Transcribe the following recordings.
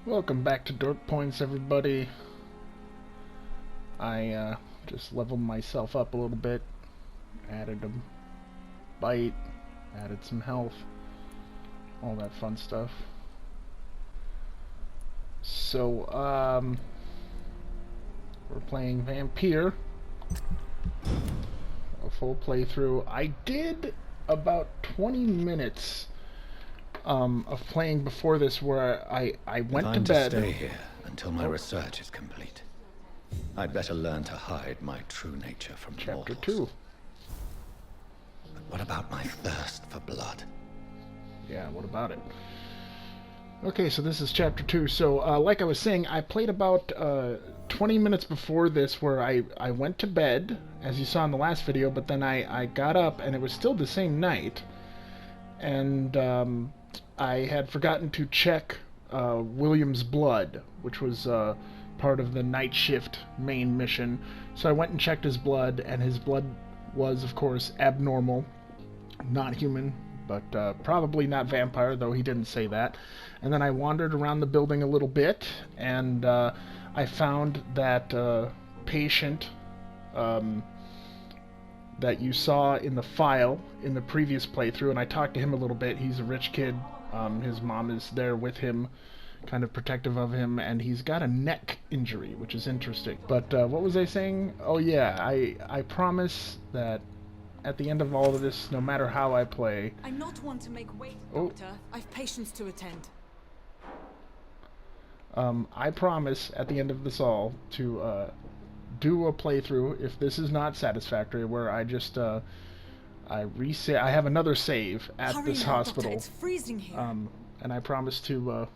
Welcome back to Dork Points, everybody. I just leveled myself up a little bit, added a bite, added some health, all that fun stuff. So, we're playing Vampyr, a full playthrough. I did about 20 minutes of playing before this where I went to bed. Stay here until my research is complete. I'd better learn to hide my true nature from Chapter mortals. 2. But what about my thirst for blood? Yeah, what about it? Okay, so this is Chapter 2. So, like I was saying, I played about 20 minutes before this where I went to bed, as you saw in the last video, but then I got up and it was still the same night. And I had forgotten to check William's blood, which was part of the night shift main mission. So I went and checked his blood, and his blood was, of course, abnormal, not human, but probably not vampire, though he didn't say that. And then I wandered around the building a little bit, and I found that patient that you saw in the file in the previous playthrough, and I talked to him a little bit. He's a rich kid. His mom is there with him, kind of protective of him, and he's got a neck injury, which is interesting. But what was I saying? Oh yeah, I promise that at the end of all of this, no matter how I play... I'm not one to make wait, Doctor. I've patients to attend. I promise at the end of this all to do a playthrough, if this is not satisfactory, where I just I have another save at Hurry this now, hospital. Doctor, it's freezing here. And I promise to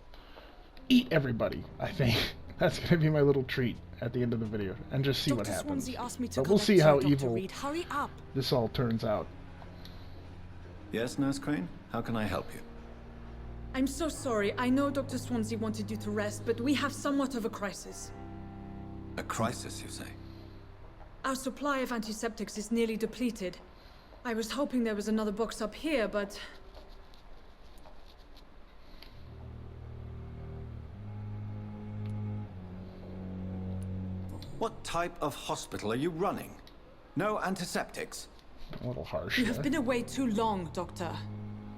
eat everybody. I think that's gonna be my little treat at the end of the video, and just see Dr. what happens. Swansea asked me to but we'll see how Dr. evil Reed. Hurry up. this all turns out. Yes, Nurse Crane? How can I help you? I'm so sorry. I know Dr. Swansea wanted you to rest, but we have somewhat of a crisis. A crisis, you say? Our supply of antiseptics is nearly depleted. I was hoping there was another box up here, but... What type of hospital are you running? No antiseptics? A little harsh. You have been away too long, Doctor.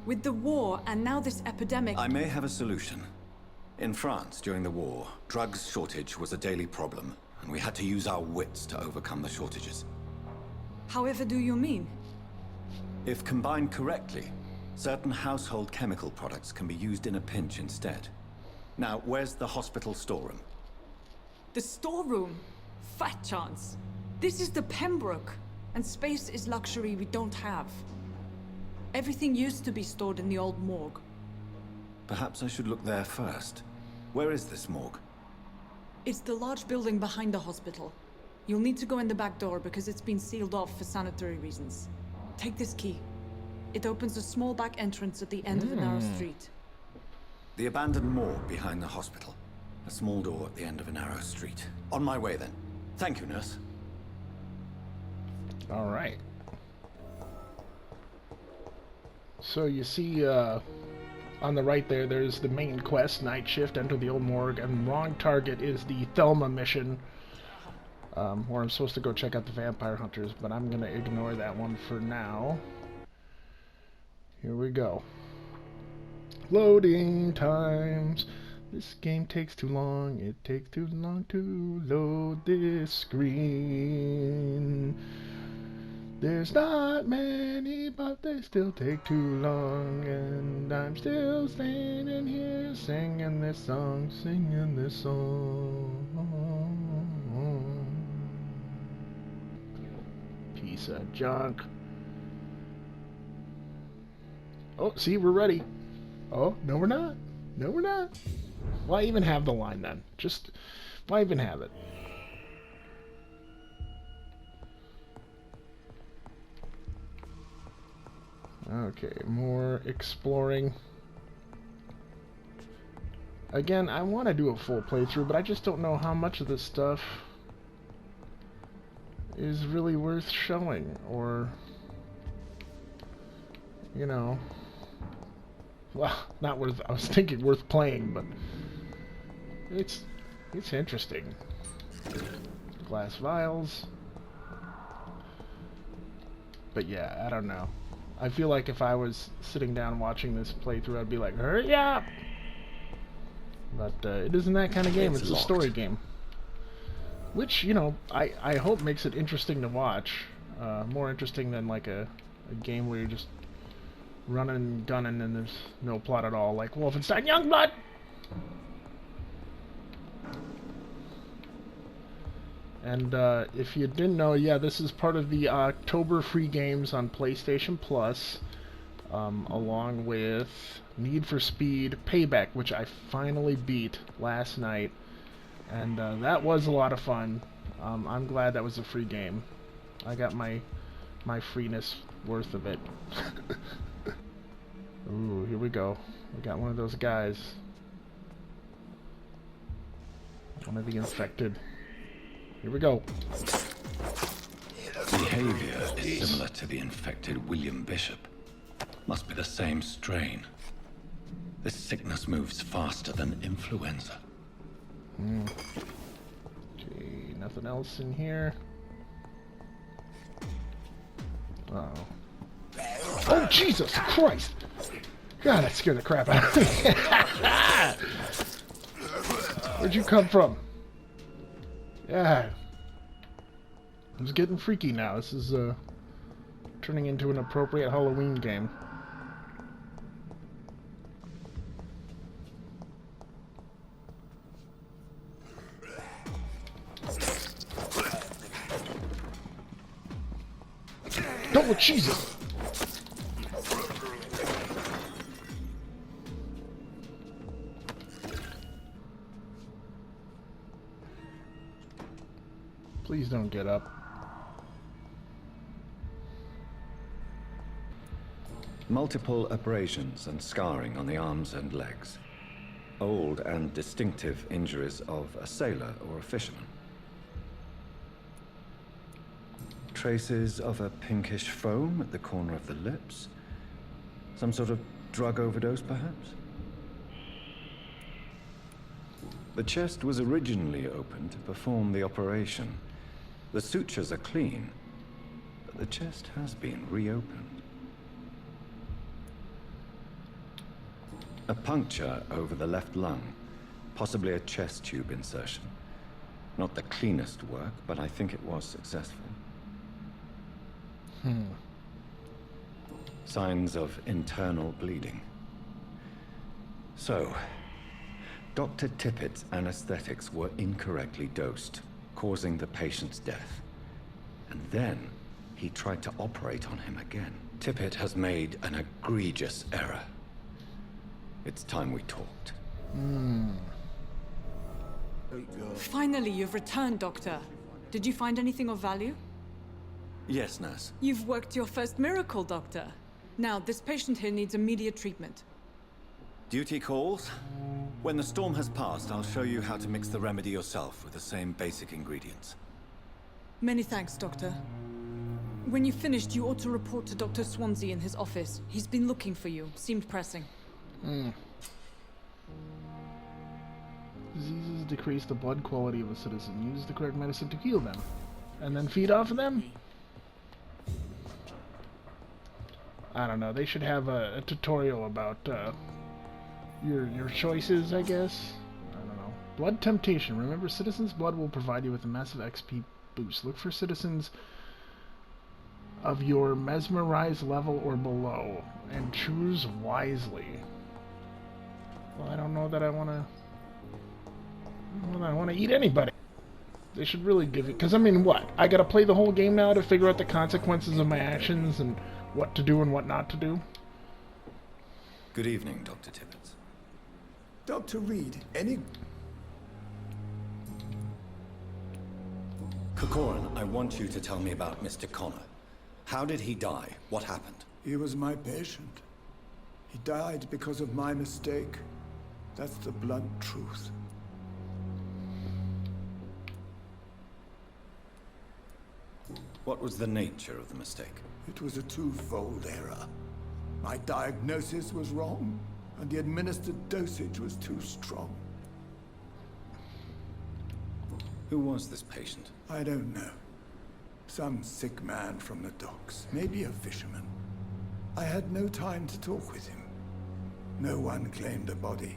With the war and now this epidemic... I may have a solution. In France, during the war, drugs shortage was a daily problem, and we had to use our wits to overcome the shortages. However do you mean? If combined correctly, certain household chemical products can be used in a pinch instead. Now, where's the hospital storeroom? The storeroom? Fat chance. This is the Pembroke, and space is luxury we don't have. Everything used to be stored in the old morgue. Perhaps I should look there first. Where is this morgue? It's the large building behind the hospital. You'll need to go in the back door because it's been sealed off for sanitary reasons. Take this key. It opens a small back entrance at the end of a narrow street. The abandoned morgue behind the hospital. A small door at the end of a narrow street. On my way then. Thank you, nurse. All right. So you see on the right there, there's the main quest, Night Shift, Enter the Old Morgue, and wrong target is the Thelma mission, where I'm supposed to go check out the vampire hunters, but I'm going to ignore that one for now. Here we go. Loading times. This game takes too long. It takes too long to load this screen. There's not many, but they still take too long, and I'm still standing here singing this song, singing this song. Piece of junk. Oh, see, we're ready. Oh, no we're not. No we're not. Why even have the line then? Just, why even have it? Okay, more exploring. Again, I want to do a full playthrough, but I just don't know how much of this stuff is really worth showing, or, you know, well, not worth, I was thinking worth playing, but it's interesting. Glass vials. But yeah, I don't know. I feel like if I was sitting down watching this playthrough, I'd be like, hurry up! But it isn't that kind of game, it's a story game. Which, you know, I hope makes it interesting to watch. More interesting than like a game where you're just running and gunning and there's no plot at all, like Wolfenstein Youngblood! And if you didn't know, yeah, this is part of the October free games on PlayStation Plus, along with Need for Speed Payback, which I finally beat last night, and that was a lot of fun. I'm glad that was a free game. I got my freeness worth of it. Ooh, here we go. We got one of those guys. One of the infected. Here we go. Behavior is similar to the infected William Bishop. Must be the same strain. This sickness moves faster than influenza. Okay, nothing else in here. Uh-oh. Oh, Jesus Christ! God, that scared the crap out of me. Where'd you come from? Yeah. I'm just getting freaky now. This is, turning into an appropriate Halloween game. Oh, Jesus! Please don't get up. Multiple abrasions and scarring on the arms and legs. Old and distinctive injuries of a sailor or a fisherman. Traces of a pinkish foam at the corner of the lips. Some sort of drug overdose, perhaps? The chest was originally opened to perform the operation. The sutures are clean, but the chest has been reopened. A puncture over the left lung, possibly a chest tube insertion. Not the cleanest work, but I think it was successful. Signs of internal bleeding. So, Dr. Tippett's anesthetics were incorrectly dosed, causing the patient's death. And then, he tried to operate on him again. Tippett has made an egregious error. It's time we talked. Finally, you've returned, Doctor. Did you find anything of value? Yes, nurse. You've worked your first miracle, Doctor. Now, this patient here needs immediate treatment. Duty calls. When the storm has passed, I'll show you how to mix the remedy yourself with the same basic ingredients. Many thanks, Doctor. When you've finished, you ought to report to Dr. Swansea in his office. He's been looking for you. Seemed pressing. Diseases decrease the blood quality of a citizen. Use the correct medicine to heal them. And then feed off of them? I don't know. They should have a tutorial about your choices, I guess. I don't know. Blood temptation. Remember, citizens' blood will provide you with a massive XP boost. Look for citizens of your mesmerized level or below, and choose wisely. Well, I don't know that I want to. I want to eat anybody. They should really give it, because I mean, what? I gotta play the whole game now to figure out the consequences of my actions and what to do and what not to do? Good evening, Dr. Tippett. Dr. Reed, any... Corcoran, I want you to tell me about Mr. Connor. How did he die? What happened? He was my patient. He died because of my mistake. That's the blunt truth. What was the nature of the mistake? It was a twofold error. My diagnosis was wrong, and the administered dosage was too strong. Who was this patient? I don't know. Some sick man from the docks. Maybe a fisherman. I had no time to talk with him. No one claimed a body.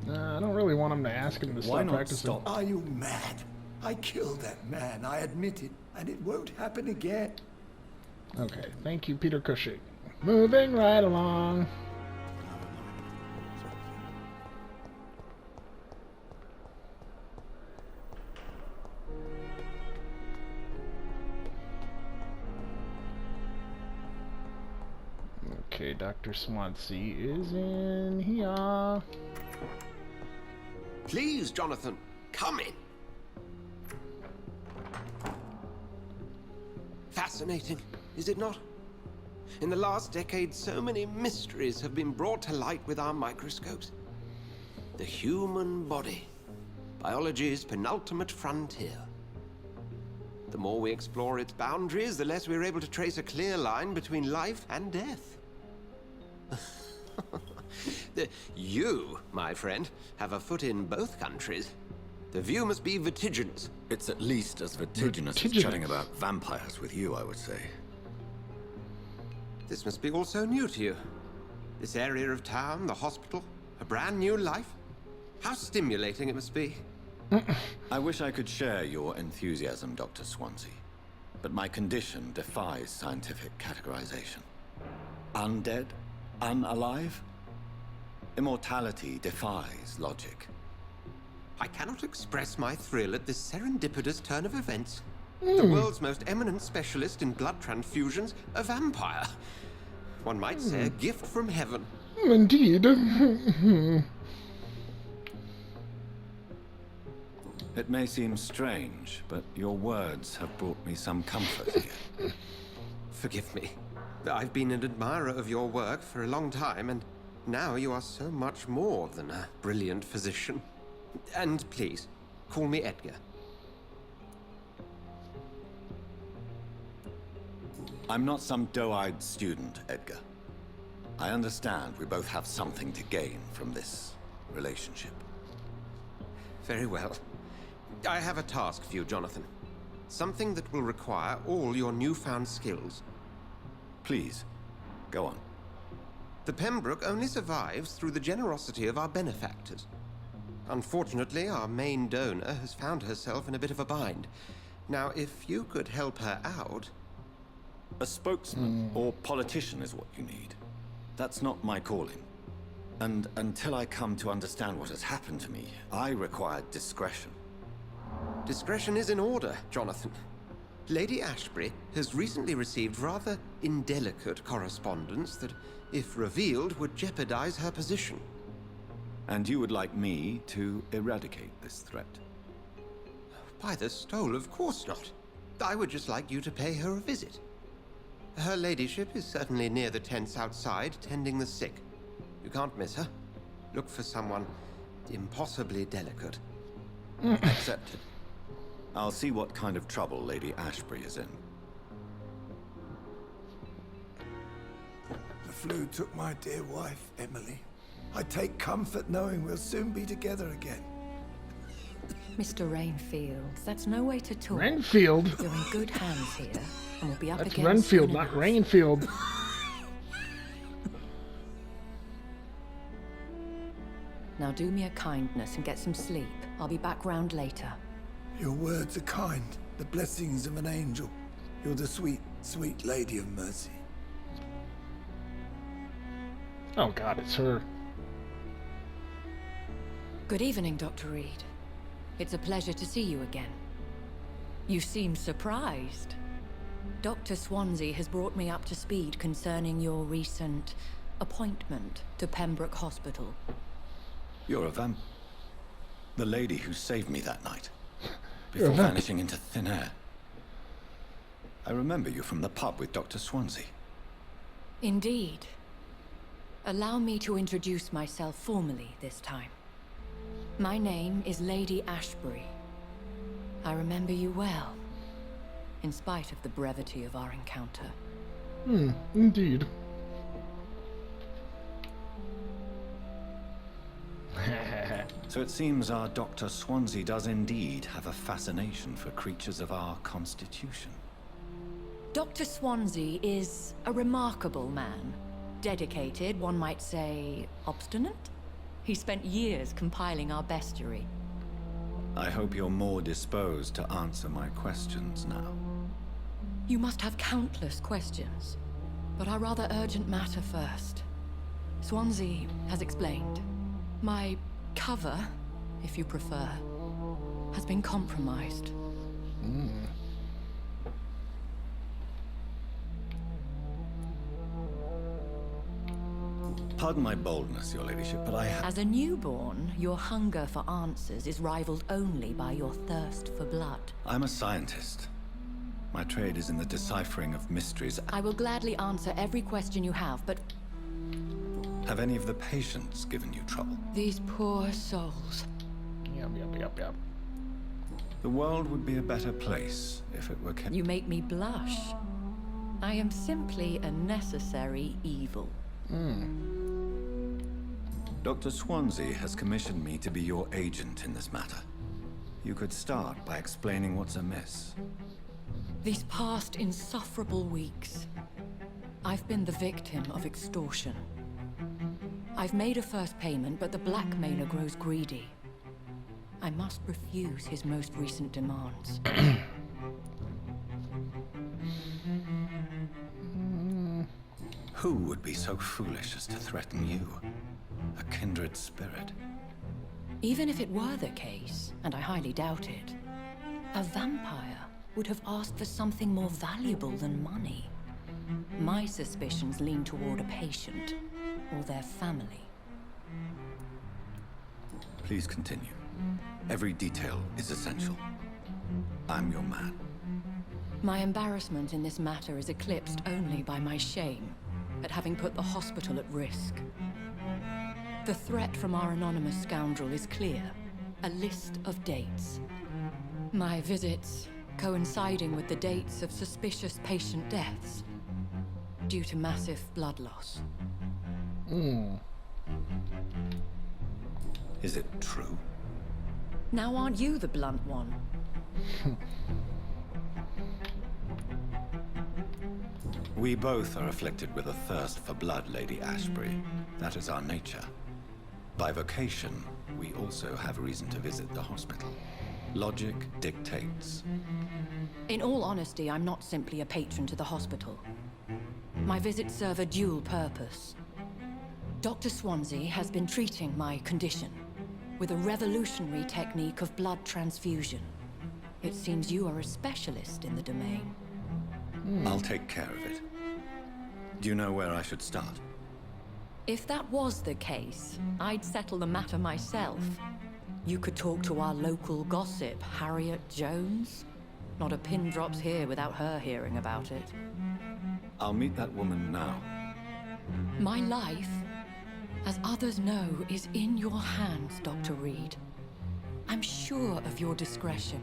I don't really want him to ask him to Why stop not practicing. stop? Are you mad? I killed that man, I admit it, and it won't happen again. Okay, thank you, Peter Cushing. Moving right along. Okay, Dr. Swansea is in here. Please, Jonathan, come in. Fascinating, is it not? In the last decade, so many mysteries have been brought to light with our microscopes. The human body, biology's penultimate frontier. The more we explore its boundaries, the less we're able to trace a clear line between life and death. You, my friend, have a foot in both countries. The view must be vertiginous. It's at least as vertiginous as chatting about vampires with you, I would say. This must be all so new to you. This area of town, the hospital, a brand new life. How stimulating it must be. I wish I could share your enthusiasm, Dr. Swansea. But my condition defies scientific categorization. Undead? Unalive? Immortality defies logic. I cannot express my thrill at this serendipitous turn of events. The world's most eminent specialist in blood transfusions, a vampire. One might say a gift from heaven. Indeed. It may seem strange, but your words have brought me some comfort here. Forgive me. I've been an admirer of your work for a long time, and now you are so much more than a brilliant physician. And please, call me Edgar. I'm not some doe-eyed student, Edgar. I understand we both have something to gain from this relationship. Very well. I have a task for you, Jonathan. Something that will require all your newfound skills. Please, go on. The Pembroke only survives through the generosity of our benefactors. Unfortunately, our main donor has found herself in a bit of a bind. Now, if you could help her out... A spokesman or politician is what you need. That's not my calling. And until I come to understand what has happened to me, I require discretion. Discretion is in order, Jonathan. Lady Ashbury has recently received rather indelicate correspondence that, if revealed, would jeopardize her position. And you would like me to eradicate this threat? By the stole, of course not. I would just like you to pay her a visit. Her ladyship is certainly near the tents outside, tending the sick. You can't miss her. Look for someone impossibly delicate. Accepted. I'll see what kind of trouble Lady Ashbury is in. The flu took my dear wife, Emily. I take comfort knowing we'll soon be together again. Mr. Rainfield, that's no way to talk. Renfield? You're in good hands here, and we'll be up That's again Renfield, soon not enough. Rainfield. Now do me a kindness and get some sleep. I'll be back round later. Your words are kind, the blessings of an angel. You're the sweet, sweet Lady of Mercy. Oh god, it's her. Good evening, Dr. Reed. It's a pleasure to see you again. You seem surprised. Dr. Swansea has brought me up to speed concerning your recent appointment to Pembroke Hospital. You're a vamp. The lady who saved me that night, before vanishing into thin air. I remember you from the pub with Dr. Swansea. Indeed. Allow me to introduce myself formally this time. My name is Lady Ashbury. I remember you well, in spite of the brevity of our encounter. Indeed. So it seems our Dr. Swansea does indeed have a fascination for creatures of our constitution. Dr. Swansea is a remarkable man. Dedicated, one might say, obstinate? He spent years compiling our bestiary. I hope you're more disposed to answer my questions now. You must have countless questions, but our rather urgent matter first. Swansea has explained. My cover, if you prefer, has been compromised. Pardon my boldness, your ladyship, but I have... As a newborn, your hunger for answers is rivaled only by your thirst for blood. I'm a scientist. My trade is in the deciphering of mysteries. I will gladly answer every question you have, but Have any of the patients given you trouble? these poor souls. Yep. The world would be a better place if it were kept... You make me blush. I am simply a necessary evil. Dr. Swansea has commissioned me to be your agent in this matter. You could start by explaining what's amiss. These past insufferable weeks, I've been the victim of extortion. I've made a first payment, but the blackmailer grows greedy. I must refuse his most recent demands. Who would be so foolish as to threaten you? A kindred spirit. Even if it were the case, and I highly doubt it, a vampire would have asked for something more valuable than money. My suspicions lean toward a patient or their family. Please continue. Every detail is essential. I'm your man. My embarrassment in this matter is eclipsed only by my shame at having put the hospital at risk. The threat from our anonymous scoundrel is clear. A list of dates. My visits coinciding with the dates of suspicious patient deaths due to massive blood loss. Is it true? Now aren't you the blunt one? We both are afflicted with a thirst for blood, Lady Ashbury. That is our nature. By vocation, we also have reason to visit the hospital. Logic dictates. In all honesty, I'm not simply a patron to the hospital. My visits serve a dual purpose. Dr. Swansea has been treating my condition with a revolutionary technique of blood transfusion. It seems you are a specialist in the domain. I'll take care of it. Do you know where I should start? If that was the case, I'd settle the matter myself. You could talk to our local gossip, Harriet Jones. Not a pin drops here without her hearing about it. I'll meet that woman now. My life, as others know, is in your hands, Dr. Reed. I'm sure of your discretion,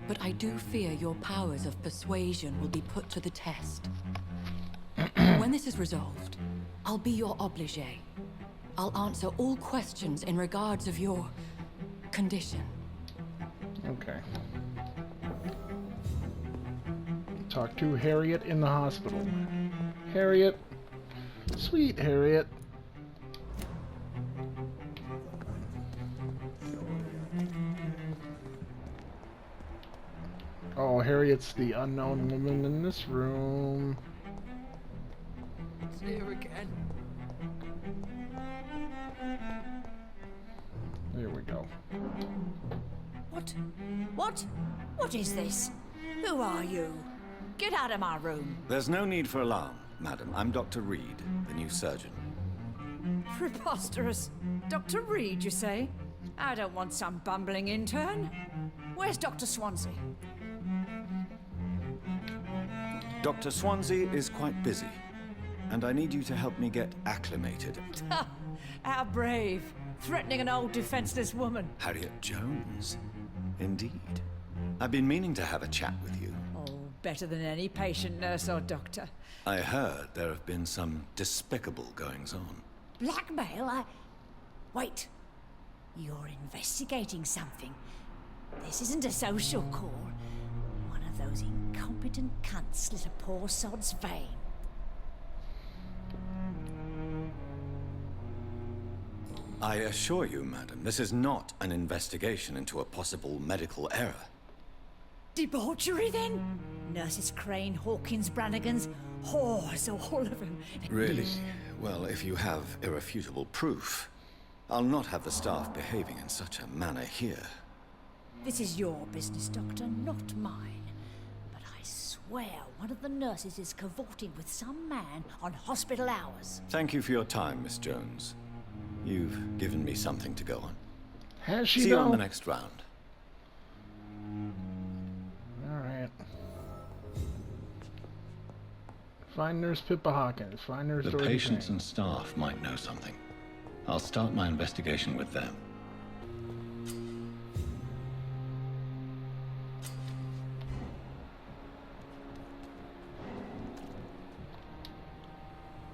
but I do fear your powers of persuasion will be put to the test. When this is resolved, I'll be your obligé. I'll answer all questions in regards of your condition. Okay. Talk to Harriet in the hospital. Harriet. Sweet Harriet. Oh, Harriet's the unknown woman in this room. It's here again. There we go. What? What? What is this? Who are you? Get out of my room. There's no need for alarm, madam. I'm Dr. Reed, the new surgeon. Preposterous. Dr. Reed, you say? I don't want some bumbling intern. Where's Dr. Swansea? Dr. Swansea is quite busy, and I need you to help me get acclimated. How brave. Threatening an old defenseless woman. Harriet Jones? Indeed. I've been meaning to have a chat with you. Oh, better than any patient, nurse, or doctor. I heard there have been some despicable goings-on. Blackmail? Wait. You're investigating something. This isn't a social call. One of those incompetent cunts slit a poor sod's vein. I assure you, madam, this is not an investigation into a possible medical error. Debauchery, then? Nurses Crane, Hawkins, Brannigans, whores, all of them. Really? Well, if you have irrefutable proof, I'll not have the staff behaving in such a manner here. This is your business, Doctor, not mine. But I swear one of the nurses is cavorting with some man on hospital hours. Thank you for your time, Miss Jones. You've given me something to go on. Has she See you though? on the next round. Alright. Find Nurse Pippa Hawkins. Find Nurse The Dorothy patients Crane. and staff might know something. I'll start my investigation with them.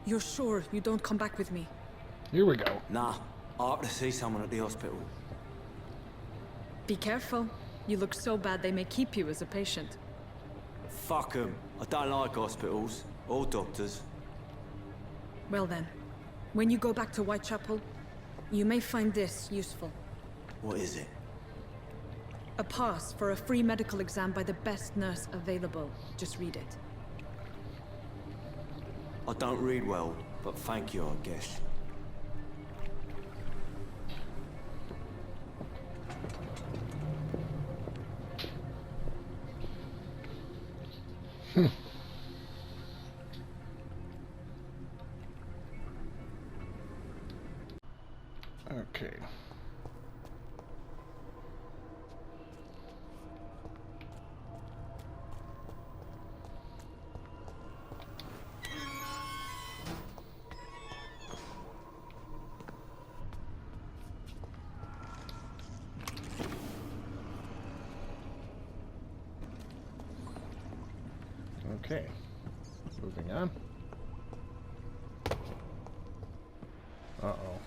You're sure you don't come back with me? Here we go. Nah, I ought to see someone at the hospital. Be careful. You look so bad they may keep you as a patient. Fuck 'em. I don't like hospitals or doctors. Well then, when you go back to Whitechapel, you may find this useful. What is it? A pass for a free medical exam by the best nurse available. Just read it. I don't read well, but thank you, I guess. Okay. Okay. Moving on. Uh-oh.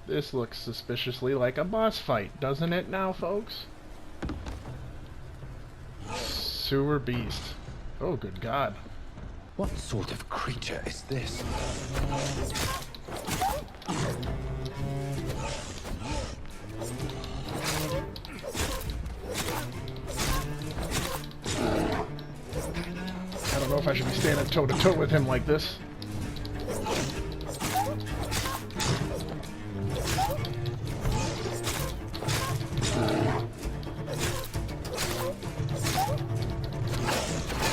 This looks suspiciously like a boss fight, doesn't it now, folks? Sewer beast. Oh, good God. What sort of creature is this? I don't know if I should be standing toe-to-toe with him like this.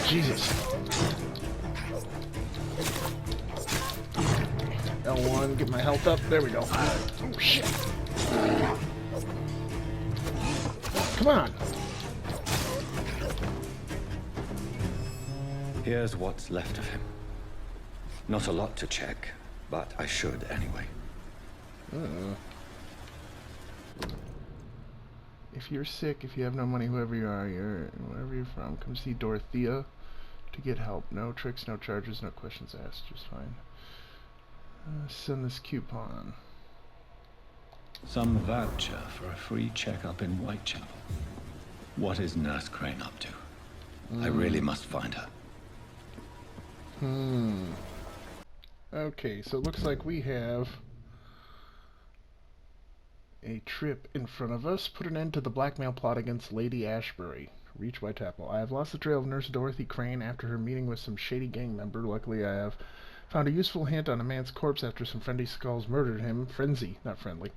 Jesus. L1, get my health up. There we go. Oh, shit. Come on. Here's what's left of him. Not a lot to check, but I should anyway. If you're sick, if you have no money, whoever you are, wherever you're from, come see Dorothea to get help. No tricks, no charges, no questions asked. Just fine. Send this coupon. Some voucher for a free checkup in Whitechapel. What is Nurse Crane up to? I really must find her. Okay, so it looks like we have a trip in front of us. Put an end to the blackmail plot against Lady Ashbury. Reach Whitechapel. I have lost the trail of Nurse Dorothy Crane after her meeting with some shady gang member. Luckily, I have found a useful hint on a man's corpse after some friendly skulls murdered him. Frenzy, not friendly.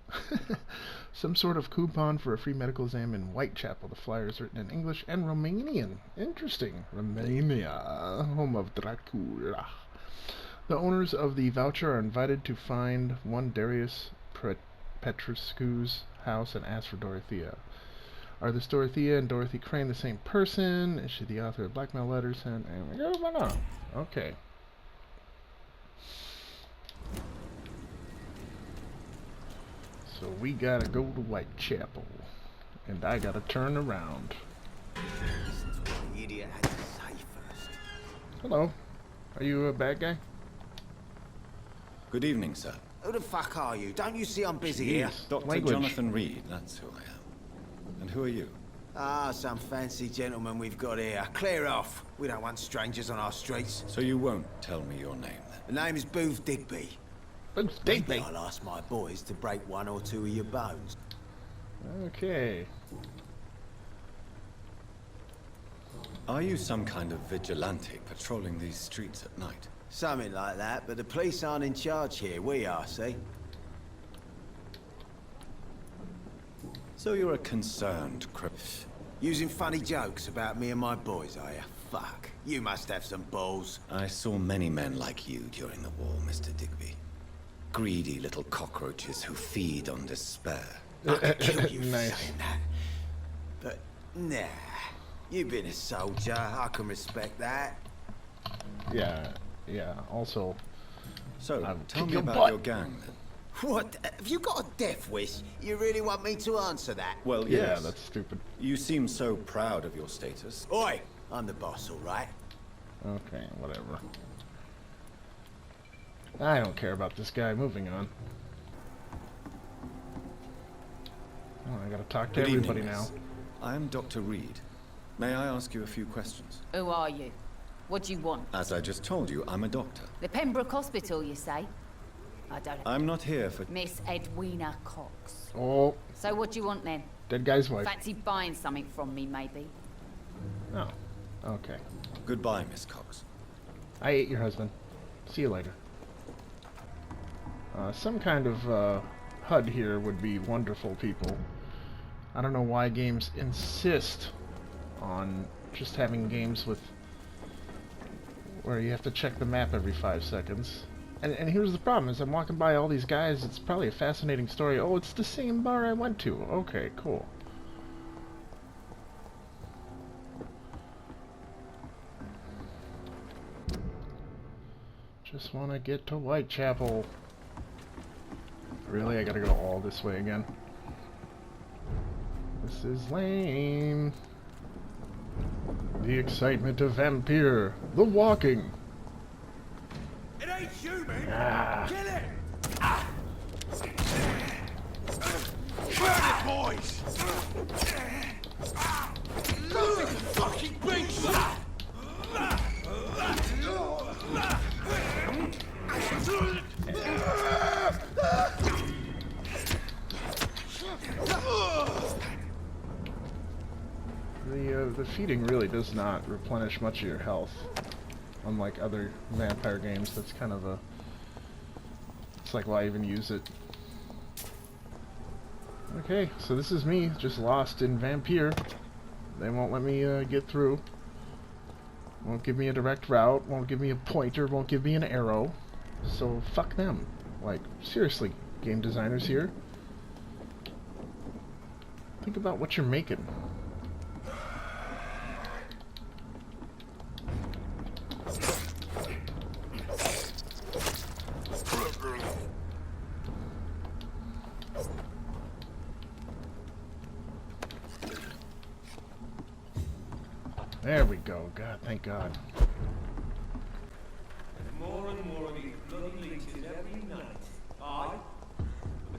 Some sort of coupon for a free medical exam in Whitechapel. The flyer is written in English and Romanian. Interesting. Romania, home of Dracula. The owners of the voucher are invited to find one Darius Petrescu's house and ask for Dorothea. Are this Dorothea and Dorothy Crane the same person? Is she the author of blackmail letters? And we go on. Okay. So we gotta go to Whitechapel. And I gotta turn around. Listen to what the idiot had to say first. Hello. Are you a bad guy? Good evening, sir. Who the fuck are you? Don't you see I'm busy here? Dr. Language. Jonathan Reed, that's who I am. And who are you? Ah, some fancy gentleman we've got here. Clear off. We don't want strangers on our streets. So you won't tell me your name, then? The name is Booth Digby. Booth Maybe Digby. I'll ask my boys to break one or two of your bones. Okay. Are you some kind of vigilante patrolling these streets at night? Something like that, but the police aren't in charge here. We are, see? So you're a concerned crip. Using funny jokes about me and my boys, are you? Fuck. You must have some balls. I saw many men like you during the war, Mr. Digby. Greedy little cockroaches who feed on despair. I could kill you Nice. for saying that. But, nah. You've been a soldier. I can respect that. Yeah. Also, So, I'll tell kick me your about butt. your gang, then. What? Have you got a death wish? You really want me to answer that? Well, yeah, yes. that's stupid. You seem so proud of your status. Oi! I'm the boss, all right? Okay, whatever. I don't care about this guy. Moving on. Oh, I gotta talk to Good everybody evening, now. miss. I am Dr. Reed. May I ask you a few questions? Who are you? What do you want? As I just told you, I'm a doctor. The Pembroke Hospital, you say? I don't know. I'm not here for... Miss Edwina Cox. Oh, So what do you want then? dead guy's wife. Fancy buying something from me, maybe? Oh, okay. Goodbye, Miss Cox. I ate your husband. See you later. Some kind of HUD here would be wonderful, people. I don't know why games insist on just having games with where you have to check the map every 5 seconds. And here's the problem, is I'm walking by all these guys, it's probably a fascinating story. Oh, it's the same bar I went to. Okay, cool. Just want to get to Whitechapel. Really? I gotta go all this way again? This is lame. The excitement of Vampyr. The walking. It ain't human! Ah. Kill it! Burn it, boys! Look, fucking beast! The feeding really does not replenish much of your health. Unlike other vampire games, that's kind of a... It's like, why even use it? Okay, so this is me, just lost in Vampyr. They won't let me get through. Won't give me a direct route, won't give me a pointer, won't give me an arrow. So fuck them. Like, seriously, game designers here. Think about what you're making. There we go. God, thank God. More and more of these blood leeches every night. Aye.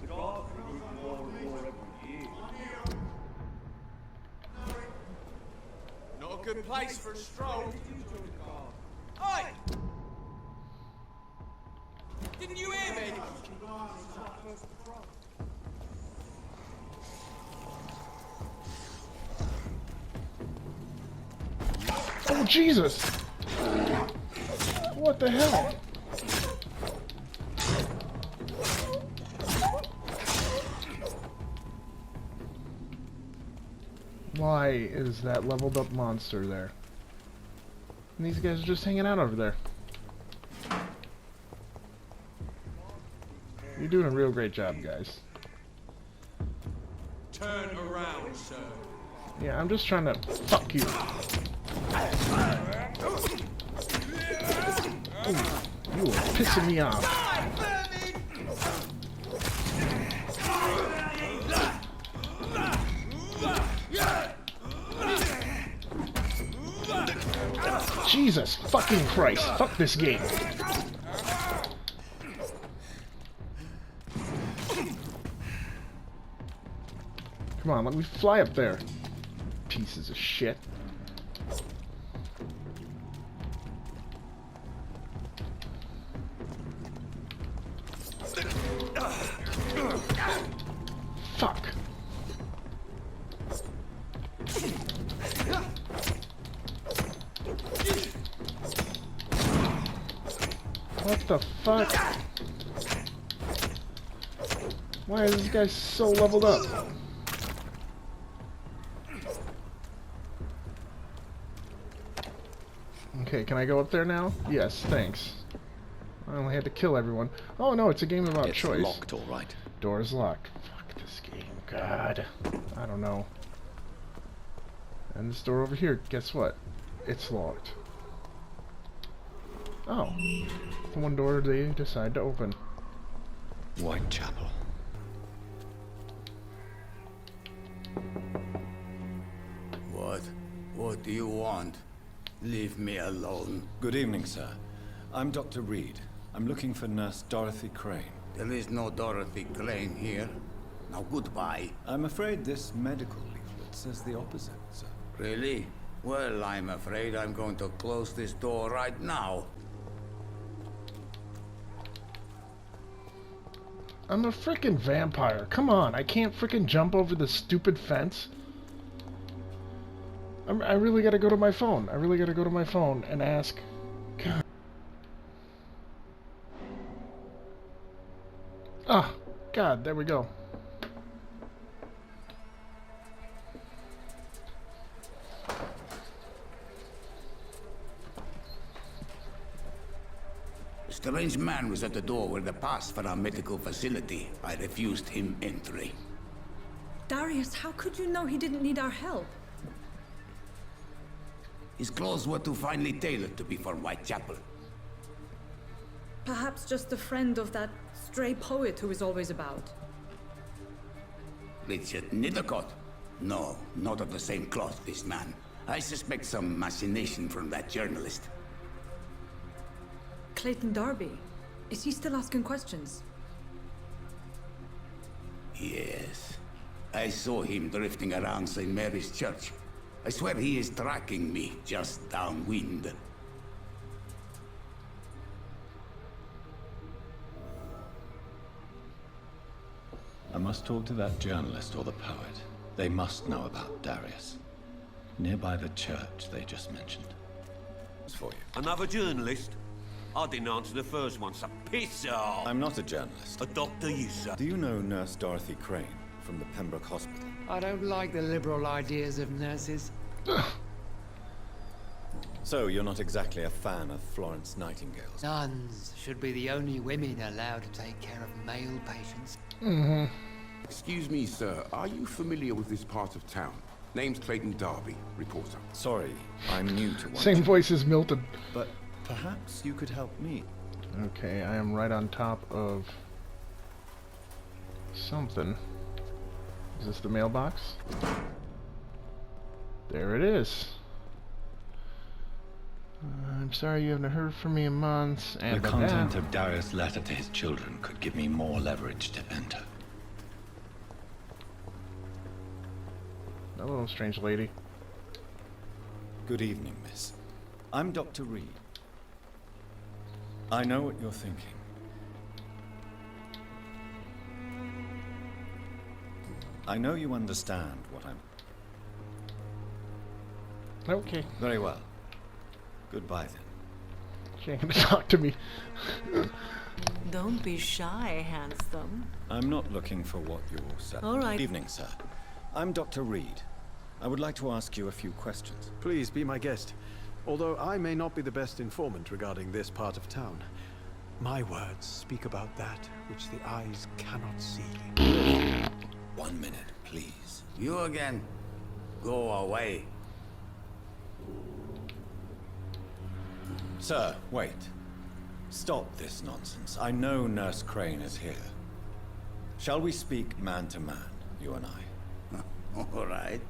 The guards recruit more and more every year. Not a good place for a stroll. Oi! Didn't you hear me? Oh, Jesus! What the hell? Why is that leveled up monster there? And these guys are just hanging out over there. You're doing a real great job, guys. Turn around, sir. Yeah, I'm just trying to... Fuck you. Ooh, you are pissing me off. Jesus fucking Christ. Fuck this game. Come on, let me fly up there. Pieces of shit. Fuck. What the fuck? Why is this guy so leveled up? Okay, can I go up there now? Yes, thanks. I only had to kill everyone. Oh no, it's a game about choice. It's locked, all right. Door is locked. Fuck this game. God. I don't know. And this door over here, guess what? It's locked. Oh. The one door they decide to open. Whitechapel. What do you want? Leave me alone. Good evening, sir. I'm Dr. Reed. I'm looking for Nurse Dorothy Crane. There is no Dorothy Crane here. Now goodbye. I'm afraid this medical leaflet says the opposite, sir. Really? Well, I'm afraid I'm going to close this door right now. I'm a frickin' vampire. Come on, I can't frickin' jump over the stupid fence. I really gotta go to my phone. I really gotta go to my phone and ask. God. Ah, God, there we go. A strange man was at the door with a pass for our medical facility. I refused him entry. Darius, how could you know he didn't need our help? His clothes were too finely tailored to be for Whitechapel. Perhaps just a friend of that stray poet who is always about. Richard Nethercott? No, not of the same cloth, this man. I suspect some machination from that journalist. Clayton Darby. Is he still asking questions? Yes. I saw him drifting around St. Mary's Church. I swear he is tracking me just downwind. I must talk to that journalist or the poet. They must know about Darius. Nearby the church they just mentioned. It's for you. Another journalist? I didn't answer the first one, so piss off! I'm not a journalist. A doctor, you say? Do you know Nurse Dorothy Crane from the Pembroke Hospital? I don't like the liberal ideas of nurses. So, you're not exactly a fan of Florence Nightingale's? Nuns should be the only women allowed to take care of male patients. Excuse me, sir. Are you familiar with this part of town? Name's Clayton Darby, reporter. Sorry, I'm new to one. Same voice as Milton. But perhaps you could help me. Okay, I am right on top of something. Is this the mailbox? There it is. I'm sorry you haven't heard from me in months. And the content of Darius' letter to his children could give me more leverage to enter. Hello, strange lady. Good evening, miss. I'm Dr. Reed. I know what you're thinking. I know you understand what I'm... Okay. Very well. Goodbye, then. She ain't gonna talk to me. Don't be shy, handsome. I'm not looking for what you all said. All right. Good evening, sir. I'm Dr. Reed. I would like to ask you a few questions. Please be my guest. Although I may not be the best informant regarding this part of town, my words speak about that which the eyes cannot see. 1 minute, please. You again? Go away. Sir, wait. Stop this nonsense. I know Nurse Crane is here. Shall we speak man to man, you and I? All right.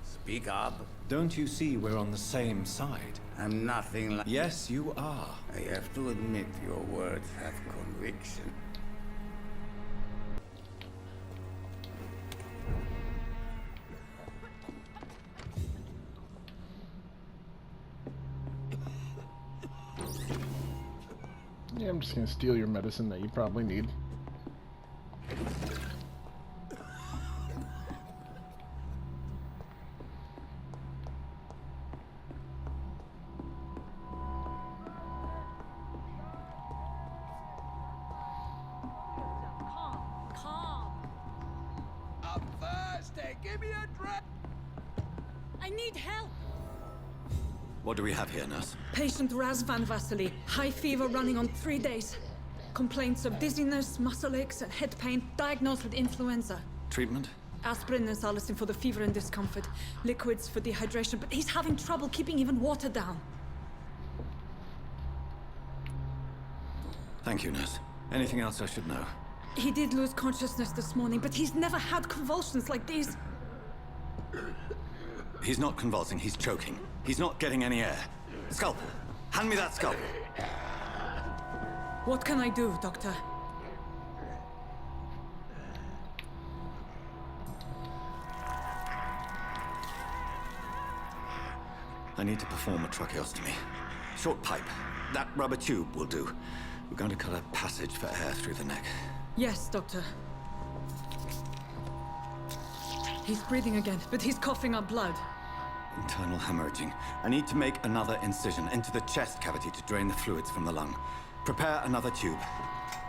Speak up. Don't you see we're on the same side? I'm nothing like... Yes, you are. I have to admit your words have conviction. I'm just gonna steal your medicine that you probably need. I'm thirsty. Give me a drink. I need help. What do we have here, nurse? Patient Raz Van Vasily. High fever running on 3 days. Complaints of dizziness, muscle aches, and head pain. Diagnosed with influenza. Treatment? Aspirin and salicin for the fever and discomfort. Liquids for dehydration, but he's having trouble keeping even water down. Thank you, nurse. Anything else I should know? He did lose consciousness this morning, but he's never had convulsions like these. He's not convulsing, he's choking. He's not getting any air. Scalpel! Hand me that scalpel! What can I do, Doctor? I need to perform a tracheostomy. Short pipe. That rubber tube will do. We're going to cut a passage for air through the neck. Yes, Doctor. He's breathing again, but he's coughing up blood. Internal hemorrhaging. I need to make another incision into the chest cavity to drain the fluids from the lung. Prepare another tube.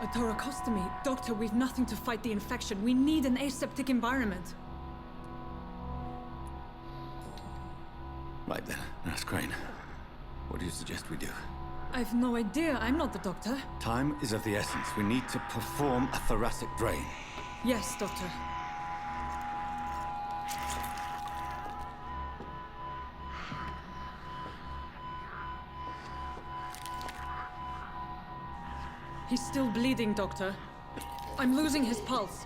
A thoracostomy? Doctor, we've nothing to fight the infection. We need an aseptic environment. Right then, Nurse Crane. What do you suggest we do? I've no idea. I'm not the doctor. Time is of the essence. We need to perform a thoracic drain. Yes, Doctor. He's still bleeding, Doctor. I'm losing his pulse.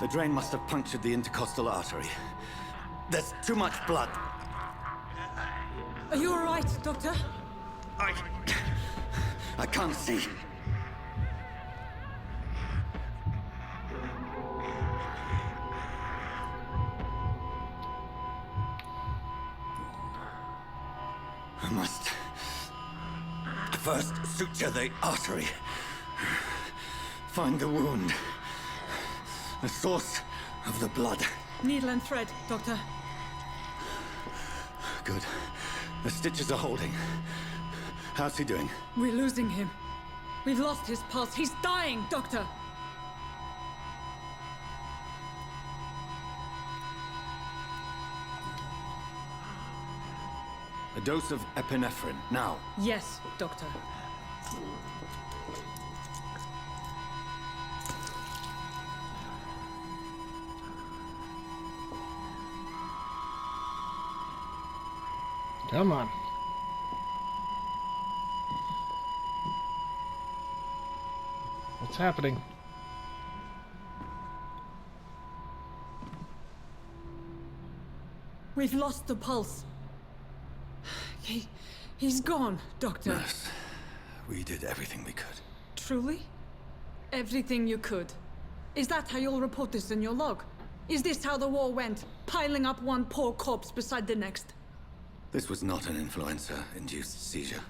The drain must have punctured the intercostal artery. There's too much blood. Are you all right, Doctor? I can't see. I must first suture the artery. Find the wound. The source of the blood. Needle and thread, Doctor. Good. The stitches are holding. How's he doing? We're losing him. We've lost his pulse. He's dying, Doctor! A dose of epinephrine, now. Yes, Doctor. Come on. What's happening? We've lost the pulse. He's gone, Doctor. Nurse, we did everything we could. Truly? Everything you could. Is that how you'll report this in your log? Is this how the war went? Piling up one poor corpse beside the next? This was not an influenza-induced seizure.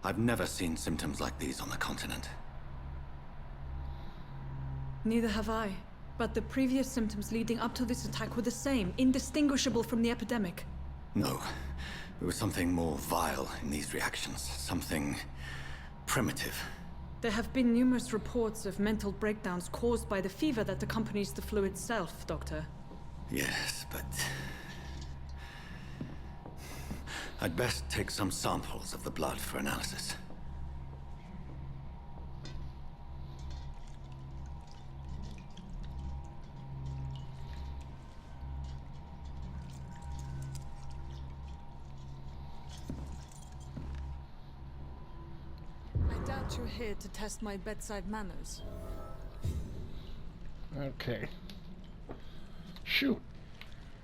I've never seen symptoms like these on the continent. Neither have I. But the previous symptoms leading up to this attack were the same, indistinguishable from the epidemic. No. There was something more vile in these reactions. Something primitive. There have been numerous reports of mental breakdowns caused by the fever that accompanies the flu itself, Doctor. Yes, but... I'd best take some samples of the blood for analysis. I doubt you're here to test my bedside manners. Okay. Shoot.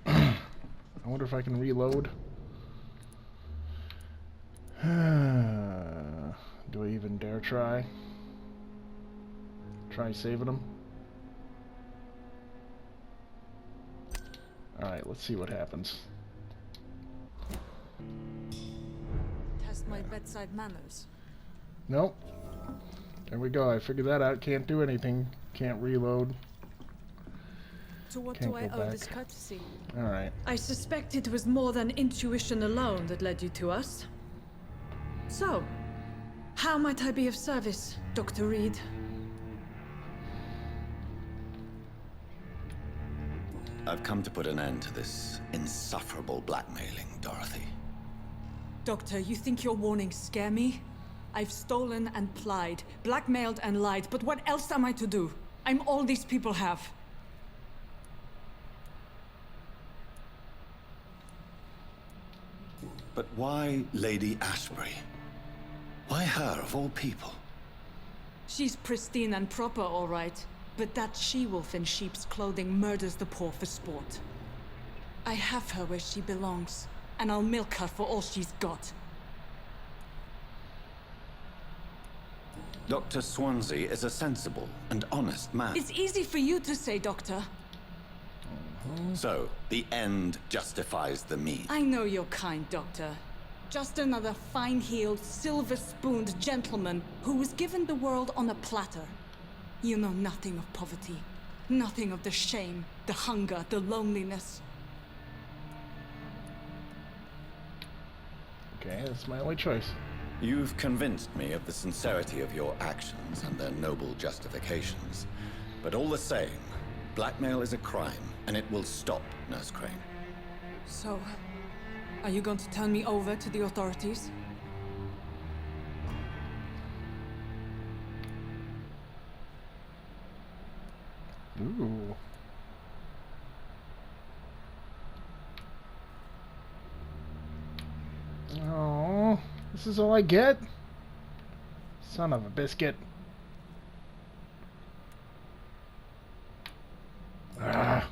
I wonder if I can reload. Do I even dare try? Try saving him? Alright, let's see what happens. Test my bedside manners. Nope. There we go. I figured that out. Can't do anything. Can't reload. To what Can't do I go owe back. this courtesy? Alright. I suspect it was more than intuition alone that led you to us. So, how might I be of service, Dr. Reed? I've come to put an end to this insufferable blackmailing, Dorothy. Doctor, you think your warnings scare me? I've stolen and plied, blackmailed and lied, but what else am I to do? I'm all these people have. But why Lady Ashbury? Why her, of all people? She's pristine and proper, all right. But that she-wolf in sheep's clothing murders the poor for sport. I have her where she belongs, and I'll milk her for all she's got. Dr. Swansea is a sensible and honest man. It's easy for you to say, Doctor. So, the end justifies the means. I know you're kind, Doctor. Just another fine-heeled, silver-spooned gentleman who was given the world on a platter. You know nothing of poverty. Nothing of the shame, the hunger, the loneliness. Okay, that's my only choice. You've convinced me of the sincerity of your actions and their noble justifications. But all the same, blackmail is a crime, and it will stop, Nurse Crane. So, are you going to turn me over to the authorities? Ooh. Oh, this is all I get? Son of a biscuit. Ah.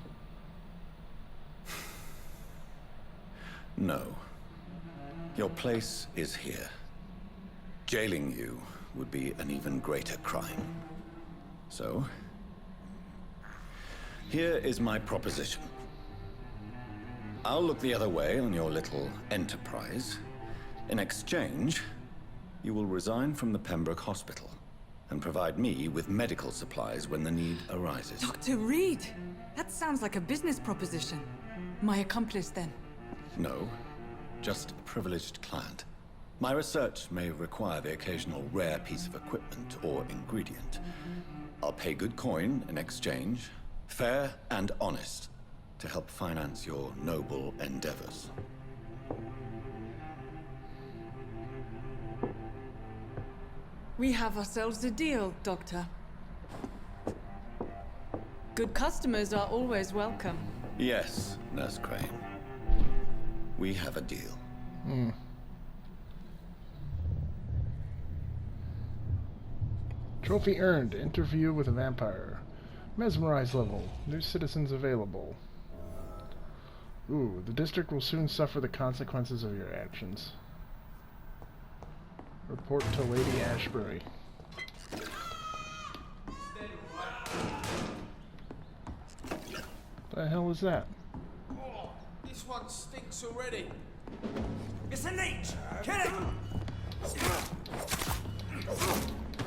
No. Your place is here. Jailing you would be an even greater crime. So, here is my proposition. I'll look the other way on your little enterprise. In exchange, you will resign from the Pembroke Hospital and provide me with medical supplies when the need arises. Dr. Reed! That sounds like a business proposition. My accomplice, then? No, just a privileged client. My research may require the occasional rare piece of equipment or ingredient. I'll pay good coin in exchange, fair and honest, to help finance your noble endeavors. We have ourselves a deal, Doctor. Good customers are always welcome. Yes, Nurse Crane. We have a deal. Trophy earned. Interview with a vampire. Mesmerize level. New citizens available. Ooh, the district will soon suffer the consequences of your actions. Report to Lady Ashbury. The hell is that? Oh, this one stinks already. It's a leech! Kill him!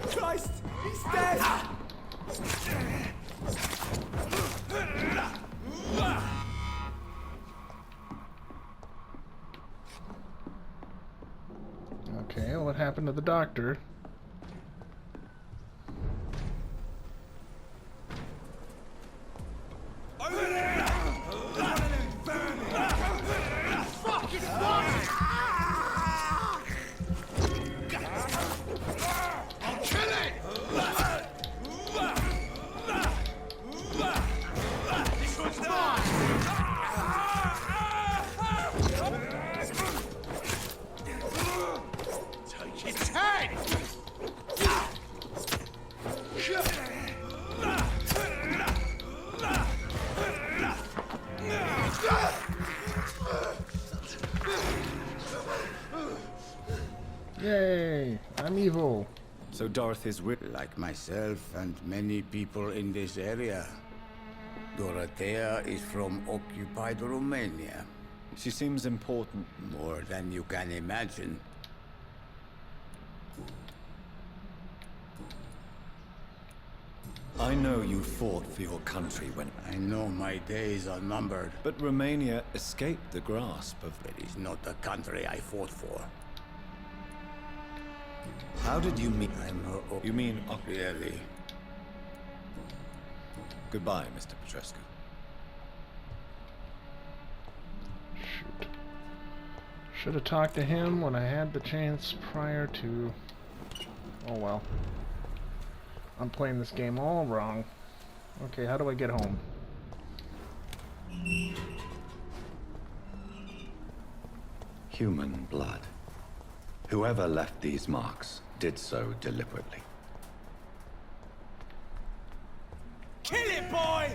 Christ! He's dead! Okay, what happened to the doctor? Fuck, it's mine! I'll kill it! This one's mine! Take its head! Yay! I'm evil. So Dorothy's like myself and many people in this area. Dorothea is from occupied Romania. She seems important. More than you can imagine. I know you fought for your country when... I know my days are numbered. But Romania escaped the grasp of... It is not the country I fought for. How did you meet... You mean... Really? Goodbye, Mr. Petrescu. Shoot. Should have talked to him when I had the chance prior to... Oh well. I'm playing this game all wrong. Okay, how do I get home? Human blood. Whoever left these marks did so deliberately. Kill it, boy!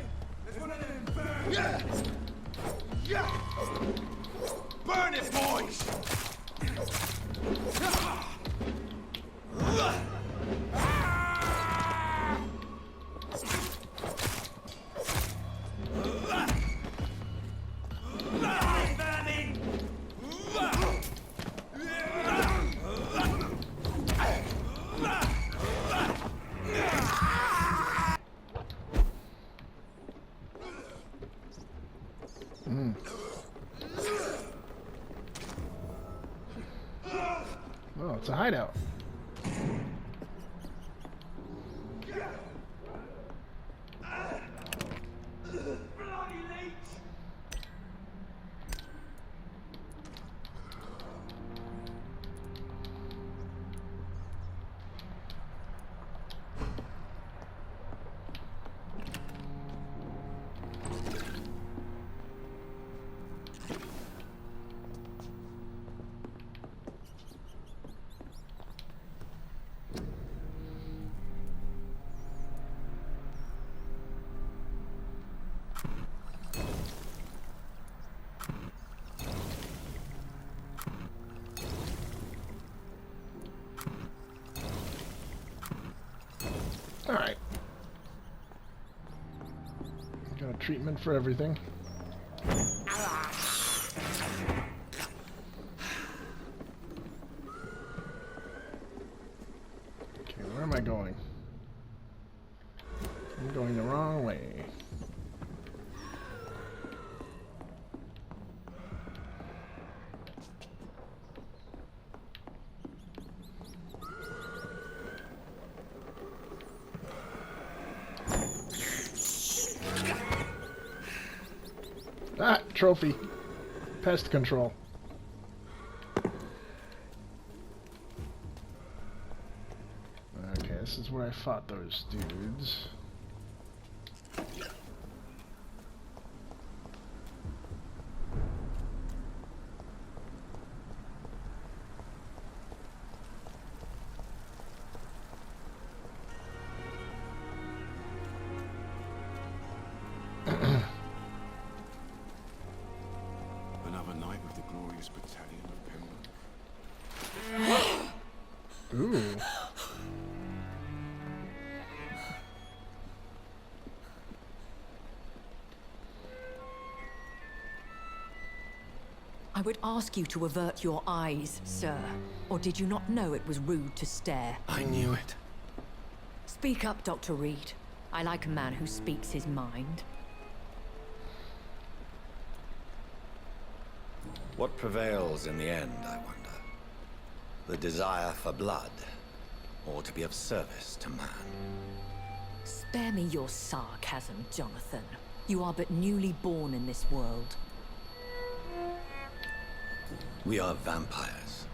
There's one of them burn! Yeah! Yeah! Burn it, boys! Oh, it's a hideout. Alright. Got a treatment for everything. Okay, where am I going? I'm going the wrong way. Ah, trophy. Pest control. Okay, this is where I fought those dudes. Another night with the glorious battalion of Pembroke. Ooh. I would ask you to avert your eyes, sir. Or did you not know it was rude to stare? I knew it. Speak up, Dr. Reed. I like a man who speaks his mind. What prevails in the end, I wonder? The desire for blood, or to be of service to man? Spare me your sarcasm, Jonathan. You are but newly born in this world. We are vampires.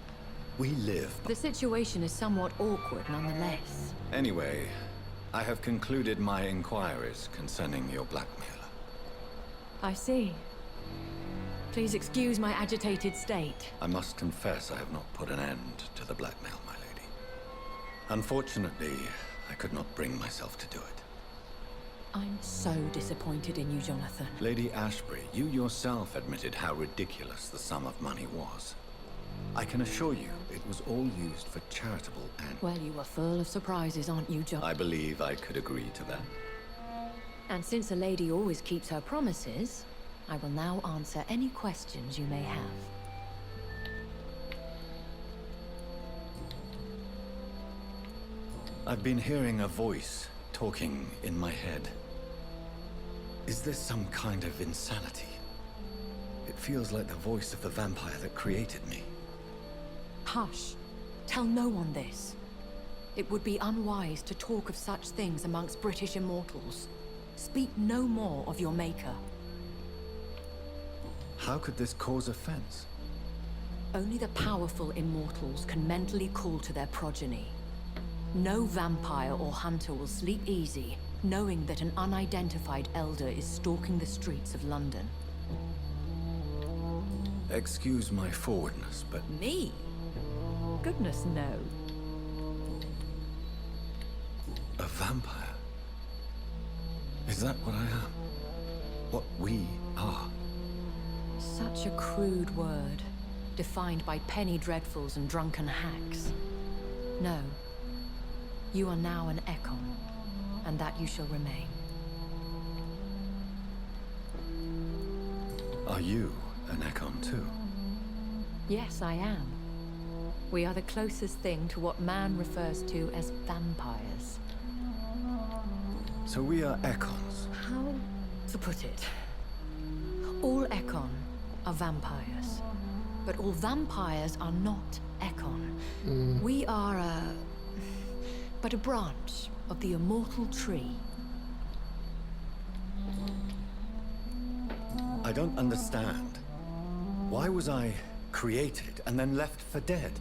We live... The situation is somewhat awkward nonetheless. Anyway, I have concluded my inquiries concerning your blackmailer. I see. Please excuse my agitated state. I must confess I have not put an end to the blackmail, my lady. Unfortunately, I could not bring myself to do it. I'm so disappointed in you, Jonathan. Lady Ashbury, you yourself admitted how ridiculous the sum of money was. I can assure you, it was all used for charitable ends. Well, you are full of surprises, aren't you, John? I believe I could agree to that. And since a lady always keeps her promises, I will now answer any questions you may have. I've been hearing a voice talking in my head. Is this some kind of insanity? It feels like the voice of the vampire that created me. Hush. Tell no one this. It would be unwise to talk of such things amongst British immortals. Speak no more of your maker. How could this cause offense? Only the powerful immortals can mentally call to their progeny. No vampire or hunter will sleep easy, knowing that an unidentified elder is stalking the streets of London. Excuse my forwardness, but... Me? Goodness, no. A vampire? Is that what I am? What we are? Such a crude word, defined by penny dreadfuls and drunken hacks. No. You are now an Ekon, and that you shall remain. Are you an Ekon too? Yes, I am. We are the closest thing to what man refers to as vampires. So we are Ekons. How to put it? All Ekon are vampires. But all vampires are not Ekon. We are but a branch of the immortal tree. I don't understand. Why was I created and then left for dead?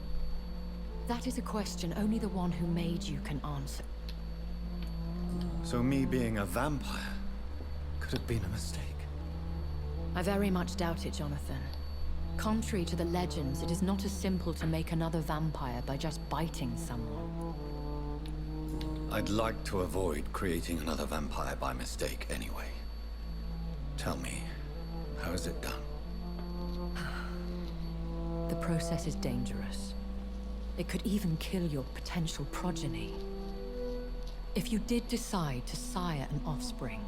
That is a question only the one who made you can answer. So me being a vampire could have been a mistake. I very much doubt it, Jonathan. Contrary to the legends, it is not as simple to make another vampire by just biting someone. I'd like to avoid creating another vampire by mistake anyway. Tell me, how is it done? The process is dangerous. It could even kill your potential progeny. If you did decide to sire an offspring,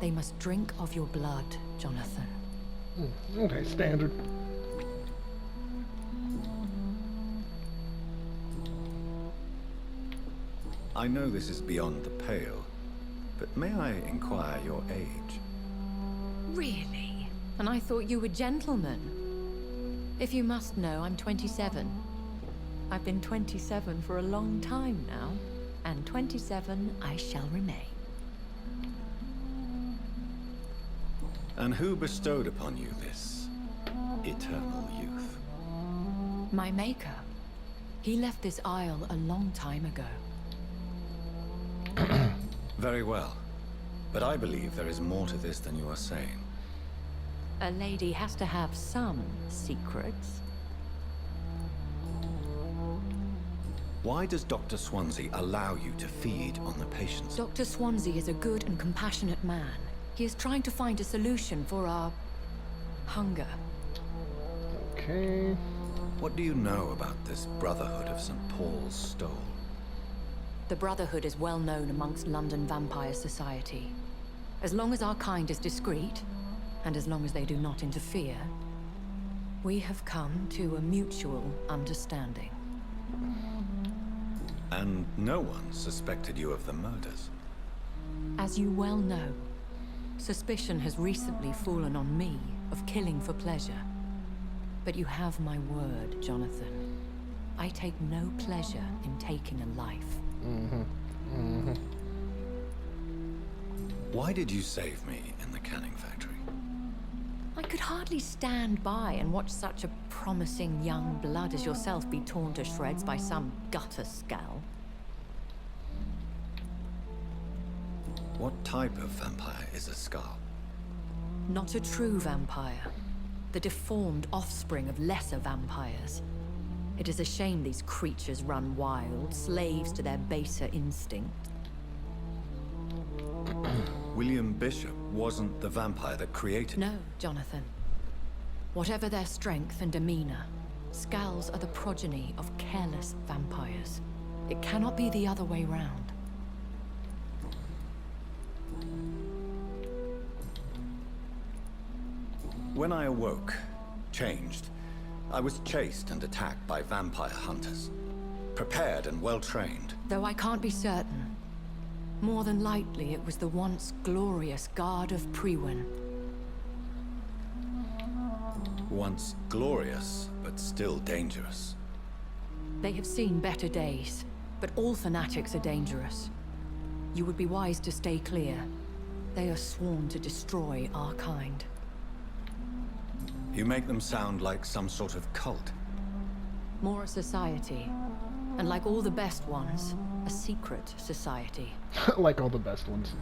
they must drink of your blood, Jonathan. Okay, standard. I know this is beyond the pale, but may I inquire your age? Really? And I thought you were gentlemen. If you must know, I'm 27. I've been 27 for a long time now, and 27 I shall remain. And who bestowed upon you this eternal youth? My maker. He left this isle a long time ago. Very well. But I believe there is more to this than you are saying. A lady has to have some secrets. Why does Dr. Swansea allow you to feed on the patients? Dr. Swansea is a good and compassionate man. He is trying to find a solution for our hunger. Okay. What do you know about this Brotherhood of St. Paul's Stole? The Brotherhood is well known amongst London Vampire Society. As long as our kind is discreet, and as long as they do not interfere, we have come to a mutual understanding. And no one suspected you of the murders? As you well know, suspicion has recently fallen on me of killing for pleasure. But you have my word, Jonathan. I take no pleasure in taking a life. Why did you save me in the canning factory? I could hardly stand by and watch such a promising young blood as yourself be torn to shreds by some gutter scowl. What type of vampire is a Scar? Not a true vampire. The deformed offspring of lesser vampires. It is a shame these creatures run wild, slaves to their baser instinct. William Bishop wasn't the vampire that created... No, Jonathan. Whatever their strength and demeanor, Scowls are the progeny of careless vampires. It cannot be the other way round. When I awoke, changed, I was chased and attacked by vampire hunters. Prepared and well-trained. Though I can't be certain, More than likely, it was the once glorious Guard of Priwen. Once glorious, but still dangerous. They have seen better days, but all fanatics are dangerous. You would be wise to stay clear. They are sworn to destroy our kind. You make them sound like some sort of cult. More a society. And like all the best ones, a secret society. Like all the best ones.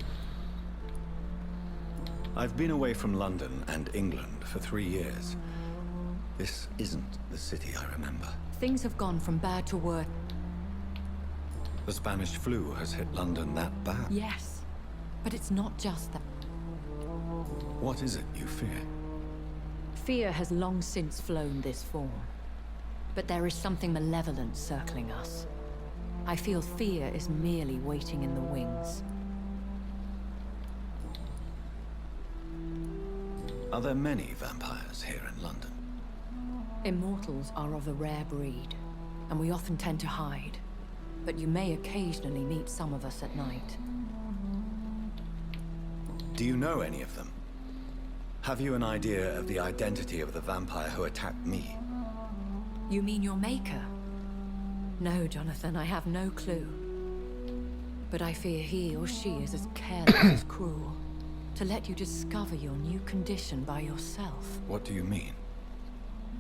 I've been away from London and England for 3 years. This isn't the city I remember. Things have gone from bad to worse. The Spanish flu has hit London that bad? Yes, but it's not just that. What is it you fear? Fear has long since flown this form. But there is something malevolent circling us. I feel fear is merely waiting in the wings. Are there many vampires here in London? Immortals are of a rare breed, and we often tend to hide. But you may occasionally meet some of us at night. Do you know any of them? Have you an idea of the identity of the vampire who attacked me? You mean your maker? No, Jonathan, I have no clue. But I fear he or she is as careless as cruel. To let you discover your new condition by yourself. What do you mean?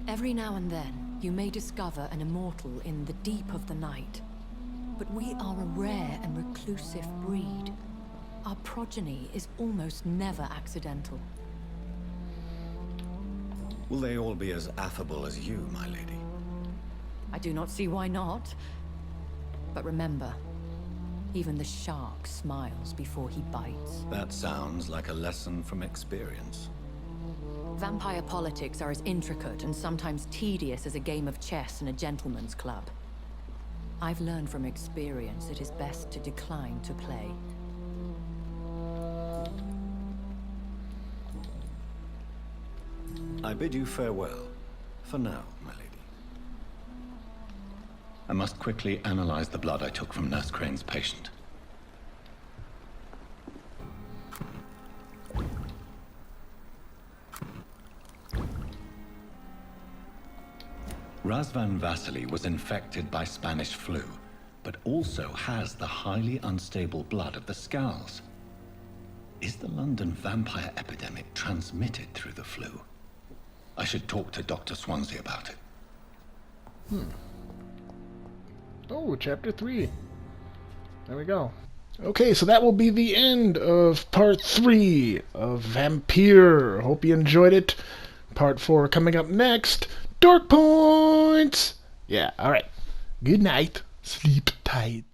Every now and then, you may discover an immortal in the deep of the night. But we are a rare and reclusive breed. Our progeny is almost never accidental. Will they all be as affable as you, my lady? I do not see why not. But remember, even the shark smiles before he bites. That sounds like a lesson from experience. Vampire politics are as intricate and sometimes tedious as a game of chess in a gentleman's club. I've learned from experience it is best to decline to play. I bid you farewell, for now, my lady. I must quickly analyze the blood I took from Nurse Crane's patient. Razvan Vasily was infected by Spanish flu, but also has the highly unstable blood of the Scowls. Is the London vampire epidemic transmitted through the flu? I should talk to Dr. Swansea about it. Oh, chapter 3. There we go. Okay, so that will be the end of part 3 of Vampyr. Hope you enjoyed it. Part 4 coming up next. Dark Points! Yeah, alright. Good night. Sleep tight.